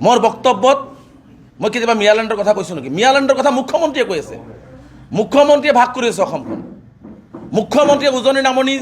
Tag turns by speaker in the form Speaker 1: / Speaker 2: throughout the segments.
Speaker 1: মোৰ বক্তব্যত মই কেতিয়াবা মিয়ালেণ্ডৰ কথা কৈছোঁ নেকি? মিয়ালেণ্ডৰ কথা মুখ্যমন্ত্ৰীয়ে কৈ আছে। মুখ্যমন্ত্ৰীয়ে ভাগ কৰি আছে অসমখন। মুখ্যমন্ত্ৰীয়ে উজনি নামনি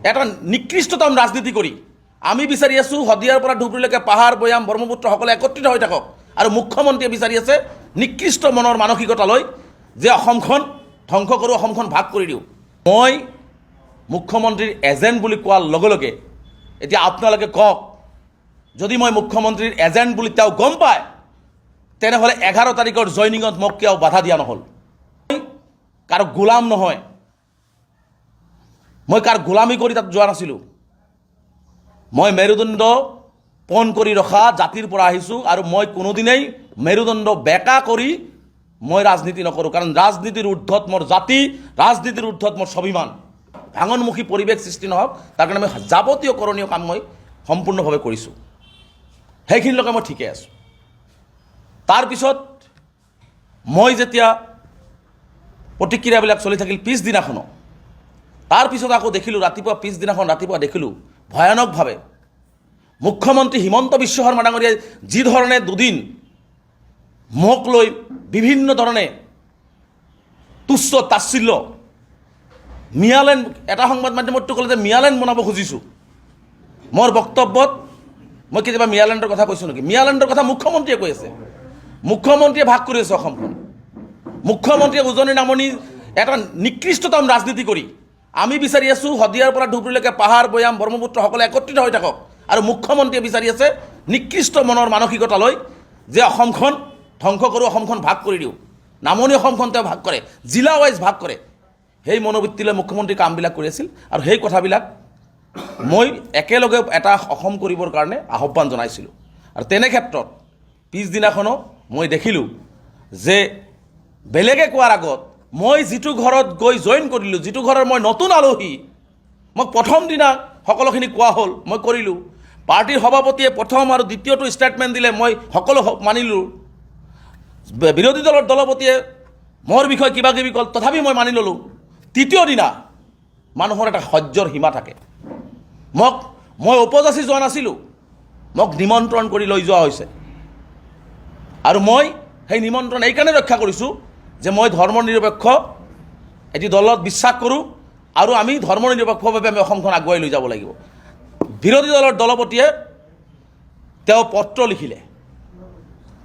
Speaker 1: এটা নিকৃষ্টতম ৰাজনীতি কৰি আমি বিচাৰি আছোঁ শদিয়াৰ পৰা ধুবুৰীলৈকে পাহাৰ ভৈয়াম ব্ৰহ্মপুত্ৰ সকলো একত্ৰিত হৈ থাকক, আৰু মুখ্যমন্ত্ৰীয়ে বিচাৰি আছে নিকৃষ্ট মনৰ মানসিকতা লৈ যে অসমখন ধ্বংস কৰোঁ, অসমখন ভাগ কৰি দিওঁ। মই মুখ্যমন্ত্ৰীৰ এজেণ্ট বুলি কোৱাৰ লগে লগে এতিয়া আপোনালোকে কওক, যদি মই মুখ্যমন্ত্ৰীৰ এজেণ্ট বুলি তেওঁ গম পায় তেনেহ'লে 11 তাৰিখৰ জইনিঙত মোক কিয় বাধা দিয়া নহ'ল? মই কাৰো গোলাম নহয়, মই কাৰ গোলামী কৰি তাত যোৱা নাছিলোঁ। মই মেৰুদণ্ড পণ কৰি ৰখা জাতিৰ পৰা আহিছোঁ, আৰু মই কোনোদিনেই মেৰুদণ্ড বেকা কৰি মই ৰাজনীতি নকৰোঁ, কাৰণ ৰাজনীতিৰ ঊৰ্ধত মোৰ জাতি, ৰাজনীতিৰ ঊৰ্ধত মোৰ স্বাভিমান। ভাঙনমুখী পৰিৱেশ সৃষ্টি নহওক তাৰ কাৰণে মই যাৱতীয় কৰণীয় কাম মই সম্পূৰ্ণভাৱে কৰিছোঁ, সেইখিনিলৈকে মই ঠিকে আছোঁ। তাৰপিছত মই যেতিয়া প্ৰতিক্ৰিয়াবিলাক চলি থাকিল পিছদিনাখনো, তাৰপিছত আকৌ দেখিলোঁ ৰাতিপুৱা দেখিলোঁ ভয়ানকভাৱে মুখ্যমন্ত্ৰী হিমন্ত বিশ্ব শৰ্মা ডাঙৰীয়াই যি ধৰণে দুদিন মোক লৈ বিভিন্ন ধৰণে তুচ্ছ তাচ্ছিল্য, মিয়ালেণ্ড, এটা সংবাদ মাধ্যমতো ক'লে যে মিয়ালেণ্ড বনাব খুজিছোঁ। মোৰ বক্তব্যত মই কেতিয়াবা মিয়ালেণ্ডৰ কথা কৈছোঁ নেকি? মিয়ালেণ্ডৰ কথা মুখ্যমন্ত্ৰীয়ে কৈ আছে। মুখ্যমন্ত্ৰীয়ে ভাগ কৰি আছে অসমখন। মুখ্যমন্ত্ৰীয়ে উজনি নামনি এটা নিকৃষ্টতম ৰাজনীতি কৰি আমি বিচাৰি আছোঁ শদিয়াৰ পৰা ধুবুৰীলৈকে পাহাৰ ভৈয়াম ব্ৰহ্মপুত্ৰ সকলো একত্ৰিত হৈ থাকক, আৰু মুখ্যমন্ত্ৰীয়ে বিচাৰি আছে নিকৃষ্ট মনৰ মানসিকতা লৈ যে অসমখন ধ্বংস কৰোঁ, অসমখন ভাগ কৰি দিওঁ। নামনি অসমখন তেওঁ ভাগ কৰে, জিলা ৱাইজ ভাগ কৰে। সেই মনোবৃত্তিলৈ মুখ্যমন্ত্ৰী কামবিলাক কৰি আছিল, আৰু সেই কথাবিলাক মই একেলগে এটা অসম কৰিবৰ কাৰণে আহ্বান জনাইছিলোঁ। আৰু তেনে ক্ষেত্ৰত পিছদিনাখনো মই দেখিলোঁ যে বেলেগে কোৱাৰ আগত মই যিটো ঘৰত গৈ জইন কৰিলোঁ, যিটো ঘৰৰ মই নতুন আলহী, মোক প্ৰথম দিনা সকলোখিনি কোৱা হ'ল, মই কৰিলোঁ। পাৰ্টীৰ সভাপতিয়ে প্ৰথম আৰু দ্বিতীয়টো ষ্টেটমেণ্ট দিলে, মই সকলো মানিলোঁ। বিৰোধী দলৰ দলপতিয়ে মোৰ বিষয়ে কিবা কিবি ক'ল, তথাপি মই মানি ল'লোঁ। তৃতীয় দিনা মানুহৰ এটা সহ্যৰ সীমা থাকে। মই উপযাচি যোৱা নাছিলোঁ, মোক নিমন্ত্ৰণ কৰি লৈ যোৱা হৈছে, আৰু মই সেই নিমন্ত্ৰণ এইকাৰণে ৰক্ষা কৰিছোঁ যে মই ধৰ্ম নিৰপেক্ষ এটি দলত বিশ্বাস কৰোঁ, আৰু আমি ধৰ্ম নিৰপেক্ষভাৱে আমি অসমখন আগুৱাই লৈ যাব লাগিব। বিৰোধী দলৰ দলপতিয়ে তেওঁ পত্ৰ লিখিলে,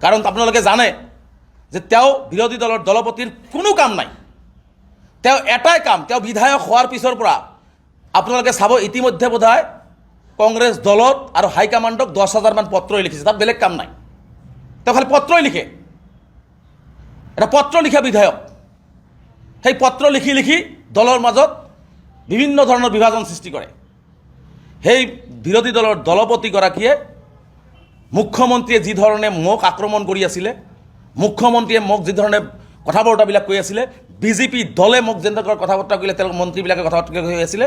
Speaker 1: কাৰণ আপোনালোকে জানে যে তেওঁ বিৰোধী দলৰ দলপতিৰ কোনো কাম নাই। তেওঁ এটাই কাম, তেওঁ বিধায়ক হোৱাৰ পিছৰ পৰা আপোনালোকে চাব ইতিমধ্যে বোধহয় কংগ্ৰেছ দলত আৰু হাইকমাণ্ডক 10,000 মান পত্ৰই লিখিছে, তাত বেলেগ কাম নাই। তেওঁ খালি পত্ৰই লিখে, এটা পত্ৰ লিখা বিধায়ক। সেই পত্ৰ লিখি লিখি দলৰ মাজত বিভিন্ন ধৰণৰ বিভাজন সৃষ্টি কৰে। সেই বিৰোধী দলৰ দলপতিগৰাকীয়ে মুখ্যমন্ত্ৰীয়ে যি ধৰণে মোক আক্ৰমণ কৰি আছিলে, মুখ্যমন্ত্ৰীয়ে মোক যি ধৰণে কথা বতৰাবিলাক কৈ আছিলে, বিজেপি দলে মোক যেনেকৈ কথা বতৰা কৰিলে, তেওঁলোক মন্ত্ৰীবিলাকে কথা বতৰা কৈ আছিলে,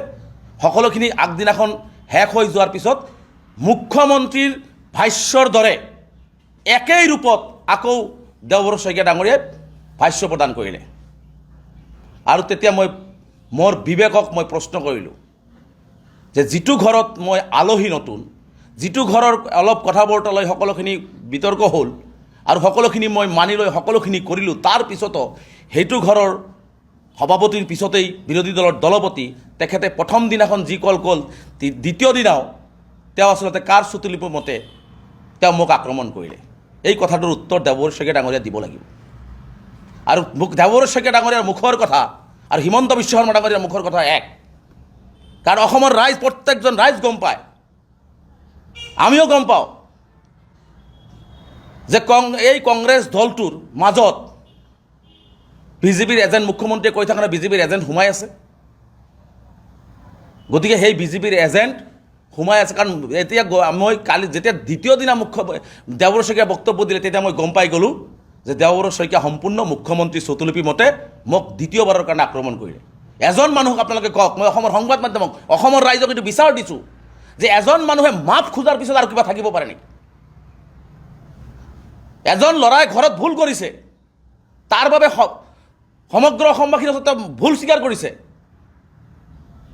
Speaker 1: সকলোখিনি আগদিনাখন শেষ হৈ যোৱাৰ পিছত মুখ্যমন্ত্ৰীৰ ভাষ্যৰ দৰে একেই ৰূপত আকৌ দেওবৰ শইকীয়া ডাঙৰীয়াই ভাষ্য প্ৰদান কৰিলে। আৰু তেতিয়া মই মোৰ বিবেকক মই প্ৰশ্ন কৰিলোঁ যে যিটো ঘৰত মই আলহী নতুন, যিটো ঘৰৰ অলপ কথা বতৰা লৈ সকলোখিনি বিতৰ্ক হ'ল আৰু সকলোখিনি মই মানি লৈ সকলোখিনি কৰিলোঁ, তাৰ পিছতো সেইটো ঘৰৰ সভাপতিৰ পিছতেই বিৰোধী দলৰ দলপতি তেখেতে প্ৰথম দিনাখন যি ক'ল দ্বিতীয় দিনাও তেওঁ আচলতে কাৰ চুতুলিপুৰ মতে তেওঁ মোক আক্ৰমণ কৰিলে। এই কথাটোৰ উত্তৰ দেওবৰ শইকীয়া ডাঙৰীয়াই দিব লাগিব। আৰু দেওবৰ শইকীয়া ডাঙৰীয়াৰ মুখৰ কথা আৰু হিমন্ত বিশ্ব শৰ্মা ডাঙৰীয়াৰ মুখৰ কথা এক, কাৰণ অসমৰ ৰাইজ, প্ৰত্যেকজন ৰাইজ গম পায়, আমিও গম পাওঁ যে এই কংগ্ৰেছ দলটোৰ মাজত বিজেপিৰ এজেণ্ট, মুখ্যমন্ত্ৰীয়ে কৈ থকা বিজেপিৰ এজেণ্ট সোমাই আছে। গতিকে সেই বিজেপিৰ এজেণ্ট সোমাই আছে, কাৰণ এতিয়া মই কালি যেতিয়া দ্বিতীয় দিনা দেওবৰ শইকীয়া বক্তব্য দিলে, তেতিয়া মই গম পাই গ'লোঁ যে দেওবৰ শইকীয়া সম্পূৰ্ণ মুখ্যমন্ত্ৰীৰ চতুলিপি মতে মোক দ্বিতীয়বাৰৰ কাৰণে আক্ৰমণ কৰিলে। এজন মানুহক আপোনালোকে কওক, মই অসমৰ সংবাদ মাধ্যমক, অসমৰ ৰাইজক এইটো বিচাৰ দিছোঁ যে এজন মানুহে মাফ খোজাৰ পিছত আৰু কিবা থাকিব পাৰে নেকি? এজন ল'ৰাই ঘৰত ভুল কৰিছে, তাৰ বাবে সমগ্ৰ অসমবাসীৰ ওচৰত ভুল স্বীকাৰ কৰিছে।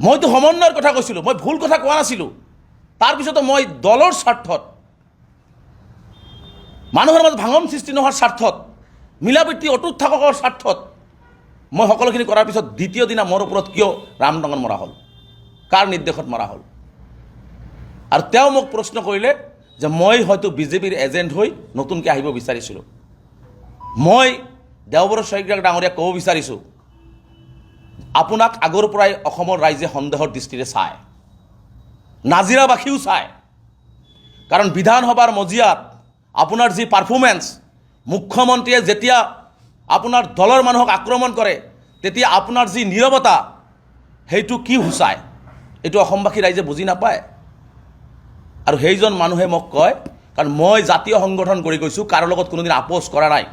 Speaker 1: মইতো সমন্বয়ৰ কথা কৈছিলোঁ, মই ভুল কথা কোৱা নাছিলোঁ। তাৰপিছতো মই দলৰ স্বাৰ্থত মানুহৰ মাজত ভাঙন সৃষ্টি নোহোৱাৰ স্বাৰ্থত, মিলাপ্ৰীতি অটুট থাকৰ স্বাৰ্থত মই সকলোখিনি কৰাৰ পিছত দ্বিতীয় দিনা মোৰ ওপৰত কিয় ৰামদঙন মৰা হ'ল, কাৰ নিৰ্দেশত মৰা হ'ল? আৰু তেওঁ মোক প্ৰশ্ন কৰিলে যে মই হয়তো বিজেপিৰ এজেণ্ট হৈ নতুনকৈ আহিব বিচাৰিছিলোঁ। মই দেওবৰ শইকীয়া ডাঙৰীয়াক ক'ব বিচাৰিছোঁ, আপোনাক আগৰ পৰাই অসমৰ ৰাইজে সন্দেহৰ দৃষ্টিৰে চায়, নাজিৰাবাসীও চায়। কাৰণ বিধানসভাৰ মজিয়াত আপোনাৰ যি পাৰফৰ্মেঞ্চ, মুখ্যমন্ত্ৰীয়ে যেতিয়া আপোনাৰ দলৰ মানুহক আক্ৰমণ কৰে তেতিয়া আপোনাৰ যি নীৰৱতা, সেইটো কি সূচায় এইটো অসমবাসী ৰাইজে বুজি নাপায়। আৰু সেইজন মানুহে মোক কয়, কাৰণ মই জাতীয় সংগঠন কৰি গৈছোঁ, কাৰো লগত কোনোদিন আপোচ কৰা নাই,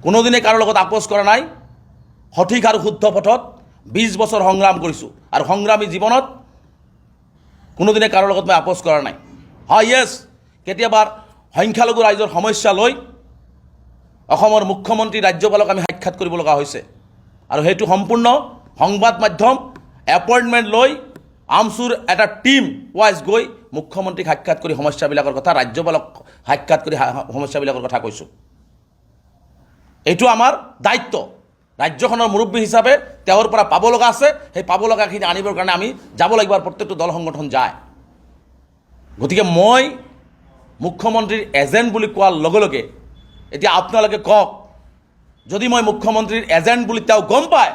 Speaker 1: কোনোদিনে কাৰো লগত আপোচ কৰা নাই। সঠিক আৰু শুদ্ধ পথত 20 বছৰ সংগ্ৰাম কৰিছোঁ আৰু সংগ্ৰামী জীৱনত কোনোদিনে কাৰো লগত মই আপোচ কৰা নাই। হয়, য়েছ, কেতিয়াবা সংখ্যালঘু ৰাইজৰ সমস্যা লৈ অসমৰ মুখ্যমন্ত্ৰী ৰাজ্যপালক আমি সাক্ষাৎ কৰিব লগা হৈছে, আৰু সেইটো সম্পূৰ্ণ সংবাদ মাধ্যম এপইণ্টমেণ্ট লৈ আমচুৰ এটা টিম ৱাইজ গৈ মুখ্যমন্ত্ৰীক সাক্ষাৎ কৰি সমস্যাবিলাকৰ কথা, ৰাজ্যপালক সাক্ষাৎ কৰি সমস্যাবিলাকৰ কথা কৈছোঁ। এইটো আমাৰ দায়িত্ব, ৰাজ্যখনৰ মুৰব্বী হিচাপে তেওঁৰ পৰা পাব লগা আছে, সেই পাব লগাখিনি আনিবৰ কাৰণে আমি যাব লাগিব আৰু প্ৰত্যেকটো দল সংগঠন যায়। গতিকে মই মুখ্যমন্ত্ৰীৰ এজেণ্ট বুলি কোৱাৰ লগে লগে এতিয়া আপোনালোকে কওক, যদি মই মুখ্যমন্ত্ৰীৰ এজেণ্ট বুলি তেওঁ গম পায়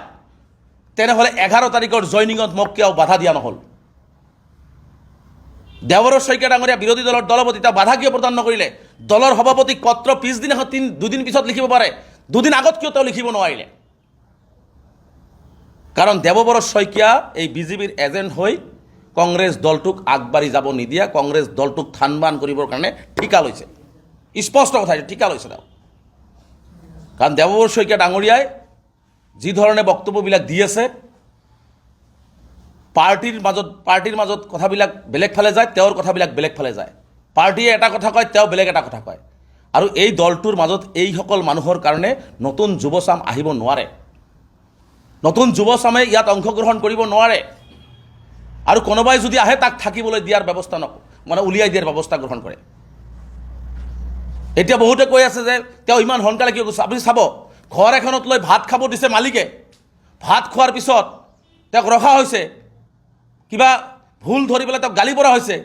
Speaker 1: তেনেহ'লে 11 তাৰিখৰ জইনিঙত মোক কিয় বাধা দিয়া নহ'ল? দেওবৰ শইকীয়া ডাঙৰীয়া বিৰোধী দলৰ দলপতি, তেওঁ বাধা কিয় প্ৰদান নকৰিলে? দলৰ সভাপতিক পত্ৰ পিছদিনাখন 2 দিন পিছত লিখিব পাৰে, 2 দিন আগত কিয় তেওঁ লিখিব নোৱাৰিলে? কাৰণ দেৱবৰ শইকীয়া এই বিজেপিৰ এজেণ্ট হৈ কংগ্ৰেছ দলটোক আগবাঢ়ি যাব নিদিয়া, কংগ্ৰেছ দলটোক থানবান কৰিবৰ কাৰণে ঠিকা লৈছে। স্পষ্ট কথা, ঠিকা লৈছে তেওঁ। কাৰণ দেৱবৰ শইকীয়া ডাঙৰীয়াই যি ধৰণে বক্তব্যবিলাক দি আছে, পাৰ্টিৰ মাজত কথাবিলাক বেলেগ ফালে যায়, তেওঁৰ কথাবিলাক বেলেগ ফালে যায়। পাৰ্টীয়ে এটা কথা কয়, তেওঁ বেলেগ এটা কথা কয়। আৰু এই দলটোৰ মাজত এইসকল মানুহৰ কাৰণে নতুন যুৱচাম আহিব নোৱাৰে, নতুন যুৱচামে ইয়াত অংশগ্ৰহণ কৰিব নোৱাৰে। আৰু কোনোবাই যদি আহে তাক থাকিবলৈ দিয়াৰ ব্যৱস্থা উলিয়াই দিয়াৰ ব্যৱস্থা গ্ৰহণ কৰে। এতিয়া বহুতে কৈ আছে যে তেওঁ ইমান সোনকালে কিয় গৈছে? আপুনি চাব, ঘৰ এখনত লৈ ভাত খাব দিছে মালিকে, ভাত খোৱাৰ পিছত তেওঁক ৰখা হৈছে, কিবা ভুল ধৰি পেলাই তেওঁক গালি পৰা হৈছে,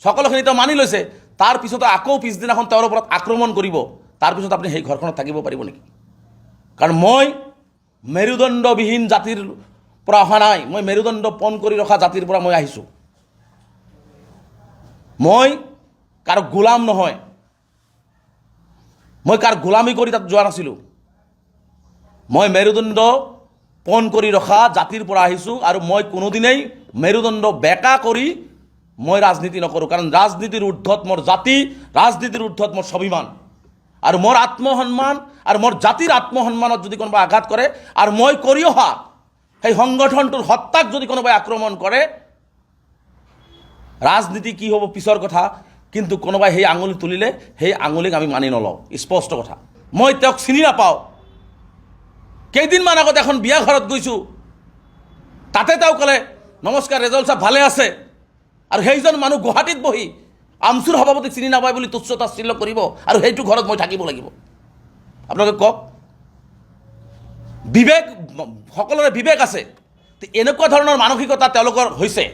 Speaker 1: সকলোখিনি তেওঁ মানি লৈছে, তাৰপিছত আকৌ পিছদিনাখন তেওঁৰ ওপৰত আক্ৰমণ কৰিব, তাৰপিছত আপুনি সেই ঘৰখনত থাকিব পাৰিব নেকি? কাৰণ মই মেৰুদণ্ডবিহীন জাতিৰ পৰা অহা নাই, মই মেৰুদণ্ড পণ কৰি ৰখা জাতিৰ পৰা মই আহিছোঁ। মই কাৰো গোলাম নহয়, মই কাৰ গোলামী কৰি তাত যোৱা নাছিলোঁ। মই মেৰুদণ্ড পণ কৰি ৰখা জাতিৰ পৰা আহিছোঁ, আৰু মই কোনোদিনেই মেৰুদণ্ড বেকা কৰি মই ৰাজনীতি নকৰোঁ। কাৰণ ৰাজনীতিৰ ঊৰ্ধত মোৰ জাতি, ৰাজনীতিৰ ঊৰ্ধত মোৰ স্বাভিমান, আৰু মোৰ আত্মসন্মান আৰু মোৰ জাতিৰ আত্মসন্মানত যদি কোনোবাই আঘাত কৰে, আৰু মই কৰি অহা সেই সংগঠনটোৰ সত্তাক যদি কোনোবাই আক্ৰমণ কৰে, ৰাজনীতি কি হ'ব পিছৰ কথা, কিন্তু কোনোবাই সেই আঙুলি তুলিলে সেই আঙুলিক আমি মানি নলওঁ। স্পষ্ট কথা। মই তেওঁক চিনি নাপাওঁ। কেইদিনমান আগত এখন বিয়া ঘৰত গৈছোঁ, তাতে তেওঁ ক'লে নমস্কাৰ ৰেজাউল সাহেব ভালে আছে, আৰু সেইজন মানুহ গুৱাহাটীত বহি আমচুৰ সভাপতিক চিনি নাপায় বুলি তুচ্ছ তাচ্ছিল্য কৰিব, আৰু সেইটো ঘৰত মই থাকিব লাগিব? আপোনালোকে কওক। বিবেক, সকলোৰে বিবেক আছে। এনেকুৱা ধৰণৰ মানসিকতা তেওঁলোকৰ হৈছে,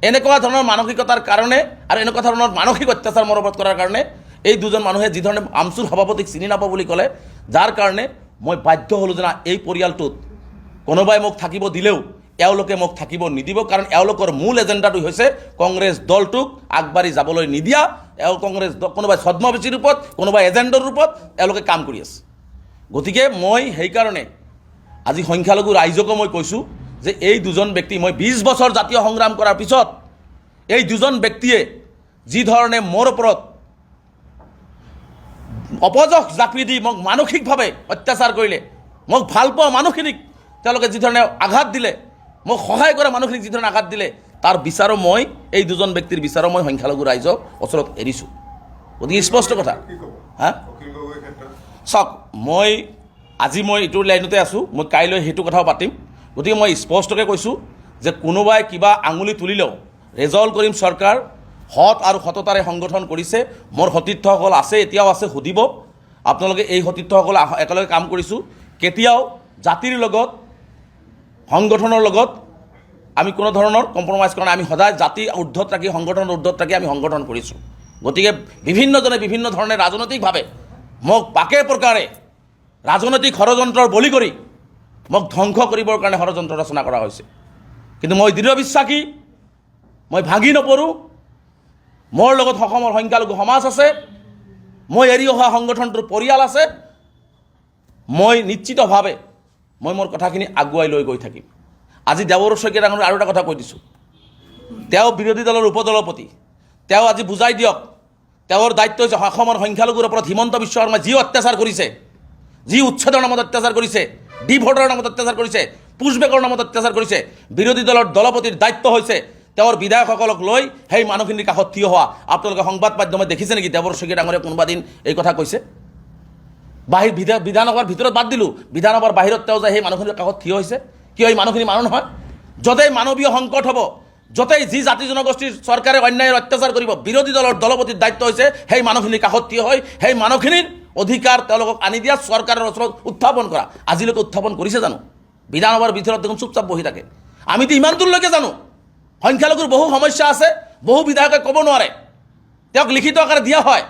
Speaker 1: এনেকুৱা ধৰণৰ মানসিকতাৰ কাৰণে আৰু এনেকুৱা ধৰণৰ মানসিক অত্যাচাৰ মোৰ ওপৰত কৰাৰ কাৰণে এই দুজন মানুহে যি ধৰণে আমচুৰ সভাপতিক চিনি নাপাওঁ বুলি ক'লে, যাৰ কাৰণে মই বাধ্য হ'লোঁ যে এই পৰিয়ালটোত কোনোবাই মোক থাকিব দিলেও এওঁলোকে মোক থাকিব নিদিব। কাৰণ এওঁলোকৰ মূল এজেণ্ডাটো হৈছে কংগ্ৰেছ দলটোক আগবাঢ়ি যাবলৈ নিদিয়া। কংগ্ৰেছ কোনোবাই ছদ্মবেশীৰ ৰূপত, কোনোবাই এজেণ্ডৰ ৰূপত এওঁলোকে কাম কৰি আছে। গতিকে মই সেইকাৰণে আজি সংখ্যালঘু ৰাইজকো মই কৈছোঁ যে এই দুজন ব্যক্তি, মই 20 বছৰ জাতীয় সংগ্ৰাম কৰাৰ পিছত এই দুজন ব্যক্তিয়ে যি ধৰণে মোৰ ওপৰত অপযশ জাপি দি মোক মানসিকভাৱে অত্যাচাৰ কৰিলে, মোক ভাল পোৱা মানুহখিনিক তেওঁলোকে যি ধৰণে আঘাত দিলে, মোক সহায় কৰা মানুহখিনিক যি ধৰণে আঘাত দিলে, তাৰ বিচাৰো মই, এই দুজন ব্যক্তিৰ বিচাৰো মই সংখ্যালঘু ৰাইজক ওচৰত এৰিছোঁ। গতিকে স্পষ্ট কথা। হা, চাওক, আজি মই এইটো লাইনতে আছোঁ, মই কাইলৈ সেইটো কথাও পাতিম। গতিকে মই স্পষ্টকৈ কৈছোঁ যে কোনোবাই কিবা আঙুলি তুলিলেও ৰেজাউল কৰিম চৰকাৰ সৎ আৰু সততাৰে সংগঠন কৰিছে। মোৰ সতীৰ্থসকল আছে, এতিয়াও আছে, সুধিব আপোনালোকে। এই সতীৰ্থসকল একেলগে কাম কৰিছোঁ। কেতিয়াও জাতিৰ লগত, সংগঠনৰ লগত আমি কোনো ধৰণৰ কম্প্ৰমাইজ কৰা নাই। আমি সদায় জাতি ঊৰ্ধত ৰাখি, সংগঠনৰ ঊৰ্ধত ৰাখি আমি সংগঠন কৰিছোঁ। গতিকে বিভিন্নজনে বিভিন্ন ধৰণে ৰাজনৈতিকভাৱে মোক পাকে প্ৰকাৰে ৰাজনৈতিক ষড়যন্ত্ৰৰ বলি কৰি মোক ধ্বংস কৰিবৰ কাৰণে ষড়যন্ত্ৰ ৰচনা কৰা হৈছে। কিন্তু মই দৃঢ় বিশ্বাসী, মই ভাঙি নপৰোঁ। মোৰ লগত অসমৰ সংখ্যালঘু সমাজ আছে, মই এৰি অহা সংগঠনটোৰ পৰিয়াল আছে। মই নিশ্চিতভাৱে মই মোৰ কথাখিনি আগুৱাই লৈ গৈ থাকিম। আজি দেৱৰ শইকীয়া ডাঙৰীয়াক আৰু এটা কথা কৈ দিছোঁ, তেওঁ বিৰোধী দলৰ উপদলপতি। তেওঁ আজি বুজাই দিয়ক, তেওঁৰ দায়িত্ব হৈছে অসমৰ সংখ্যালঘুৰ ওপৰত হিমন্ত বিশ্ব শৰ্মাই যি অত্যাচাৰ কৰিছে, যি উচ্ছেদৰ নামত অত্যাচাৰ কৰিছে, ডি ভোটৰ নামত অত্যাচাৰ কৰিছে, পুছবেকৰ নামত অত্যাচাৰ কৰিছে। বিৰোধী দলৰ দলপতিৰ দায়িত্ব হৈছে তেওঁৰ বিধায়কসকলক লৈ সেই মানুহখিনিৰ কাষত থিয় হোৱা। আপোনালোকে সংবাদ মাধ্যমত দেখিছে নেকি দেৱৰ শইকীয়া ডাঙৰীয়াই কোনোবা দিন এই কথা কৈছে? বিধানসভাৰ ভিতৰত বাদ দিলোঁ, বিধানসভাৰ বাহিৰত তেওঁ যে সেই মানুহখিনিৰ কাষত থিয় হৈছে। কিয় এই মানুহখিনি মানুহ নহয়? য'তেই মানৱীয় সংকট হ'ব, য'তেই যি জাতি জনগোষ্ঠীৰ চৰকাৰে অন্যায়ৰ অত্যাচাৰ কৰিব, বিৰোধী দলৰ দলপতিৰ দায়িত্ব হৈছে সেই মানুহখিনিৰ কাষত থিয় হৈ সেই মানুহখিনিৰ অধিকাৰ তেওঁলোকক আনি দিয়া, চৰকাৰৰ ওচৰত উত্থাপন কৰা। আজিলৈকে উত্থাপন কৰিছে জানো? বিধানসভাৰ ভিতৰত দেখোন চুপচাপ বহি থাকে। আমিতো ইমান দূৰলৈকে জানো সংখ্যালঘুৰ বহু সমস্যা আছে, বহু বিধায়কে ক'ব নোৱাৰে, তেওঁক লিখিত আকাৰে দিয়া হয়।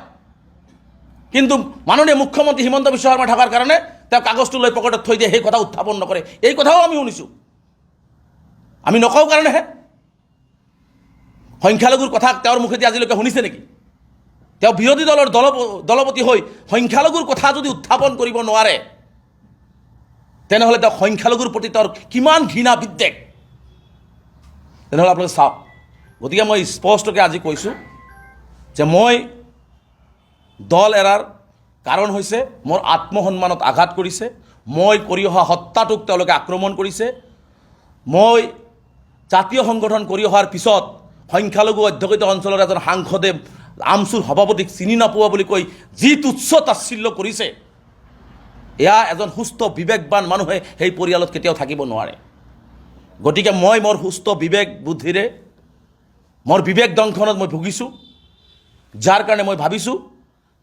Speaker 1: কিন্তু মাননীয় মুখ্যমন্ত্ৰী হিমন্ত বিশ্ব শৰ্মা থকাৰ কাৰণে তেওঁ কাগজটো লৈ পকেটত থৈ দিয়ে, সেই কথা উত্থাপন নকৰে। এই কথাও আমি শুনিছোঁ। আমি নকওঁ কাৰণেহে। সংখ্যালঘুৰ কথা তেওঁৰ মুখেদি আজিলৈকে শুনিছে নেকি? তেওঁ বিৰোধী দলৰ দলপতি হৈ সংখ্যালঘুৰ কথা যদি উত্থাপন কৰিব নোৱাৰে, তেনেহ'লে তেওঁ সংখ্যালঘুৰ প্ৰতি তেওঁৰ কিমান ঘৃণা বিদ্বেষ, তেনেহ'লে আপোনালোকে চাওক। গতিকে মই স্পষ্টকৈ আজি কৈছোঁ যে মই দল এৰাৰ কাৰণ হৈছে মোৰ আত্মসন্মানত আঘাত কৰিছে। মই কৰি অহা হত্যাটোক তেওঁলোকে আক্ৰমণ কৰিছে। মই জাতীয় সংগঠন কৰি অহাৰ পিছত সংখ্যালঘু অধ্যুষিত অঞ্চলৰ এজন সাংসদে আমচুৰ সভাপতিক চিনি নাপোৱা বুলি কৈ যি তুচ্ছ তাচ্ছিল্য কৰিছে, এয়া এজন সুস্থ বিবেকবান মানুহে সেই পৰিয়ালত কেতিয়াও থাকিব নোৱাৰে। গতিকে মই মোৰ সুস্থ বিবেক বুদ্ধিৰে মোৰ বিবেক দংশনত মই ভুগিছোঁ, যাৰ কাৰণে মই ভাবিছোঁ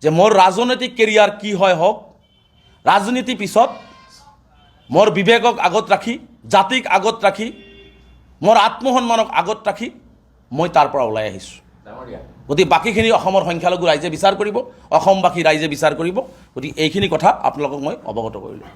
Speaker 1: যে মোৰ ৰাজনৈতিক কেৰিয়াৰ কি হয় হওক, ৰাজনীতি পিছত মোৰ বিবেকক আগত ৰাখি, জাতিক আগত ৰাখি, মোৰ আত্মসন্মানক আগত ৰাখি মই তাৰ পৰা ওলাই আহিছোঁ। গতিকে বাকীখিনি অসমৰ সংখ্যালঘু ৰাইজে বিচাৰ কৰিব, অসমবাসী ৰাইজে বিচাৰ কৰিব। গতিকে এইখিনি কথা আপোনালোকক মই অৱগত কৰিলোঁ।